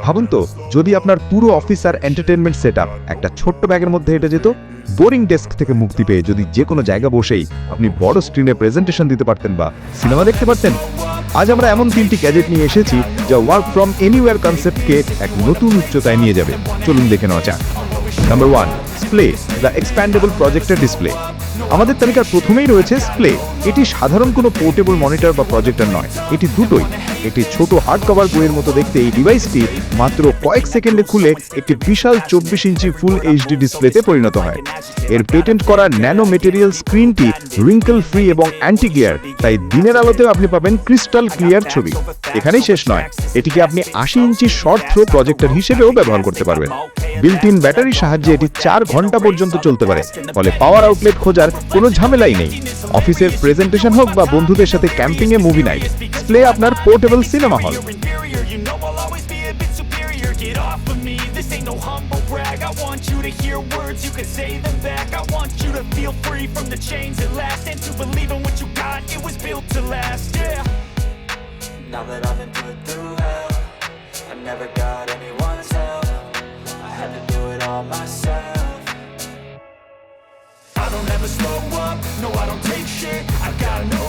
ভাবুন তো, যদি আপনার পুরো অফিস আর এন্টারটেনমেন্ট সেটআপ একটা ছোট্ট ব্যাগের মধ্যে হেঁটে যেত। বোরিং ডেস্ক থেকে মুক্তি পেয়ে যদি যে কোনো জায়গা বসেই আপনি বড় স্ক্রিনে প্রেজেন্টেশন দিতে পারতেন বা সিনেমা দেখতে পারতেন। আজ আমরা এমন 3টি গ্যাজেট নিয়ে এসেছি যা ওয়ার্ক ফ্রম এনিওয়্যার কনসেপ্টকে এক নতুন উচ্চতায় নিয়ে যাবে। চলুন দেখে নেওয়া যাক। নাম্বার 1, স্প্লে, দ্য এক্সপ্যান্ডেবল প্রজেক্টর ডিসপ্লে। আমাদের তালিকার প্রথমেই রয়েছে স্প্লে। এটি সাধারণ কোনো পোর্টেবল মনিটর বা প্রজেক্টর নয়, এটি দুটোই। একটি ছোট হার্ড কভার বইয়ের মতো দেখতে এই ডিভাইসটি মাত্র কয়েক সেকেন্ডে খুলে একটি বিশাল 24 ইঞ্চি ফুল এইচডি ডিসপ্লেতে পরিণত হয়। এর পেটেন্ট করা ন্যানো মেটেরিয়াল স্ক্রিনটি রিঙ্কেল ফ্রি এবং অ্যান্টি গ্লেয়ার, তাই দিনের আলোতেও আপনি পাবেন ক্রিস্টাল ক্লিয়ার ছবি। এখানেই শেষ নয়, এটিকে আপনি 80 ইঞ্চি শর্ট থ্রো প্রজেক্টর হিসেবেও ব্যবহার করতে পারবেন। বিল্ট ইন ব্যাটারির সাহায্যে এটি 4 ঘন্টা পর্যন্ত চলতে পারে, ফলে পাওয়ার আউটলেট খোঁজার কোনো ঝামেলাই নেই। অফিসের প্রেজেন্টেশন হোক বা বন্ধুদের সাথে ক্যাম্পিং এ মুভি নাইট, স্প্লে আপনার portable cinema hall. Get off of me, this ain't no humble brag. I want you to hear words, you can say them back. I want you to feel free from the chains at last, and to believe in what you got, it was built to last, yeah. Now that I've been put through hell, I never got anyone's help. I had to do it all myself. I don't ever slow up, no I don't take shit. I got no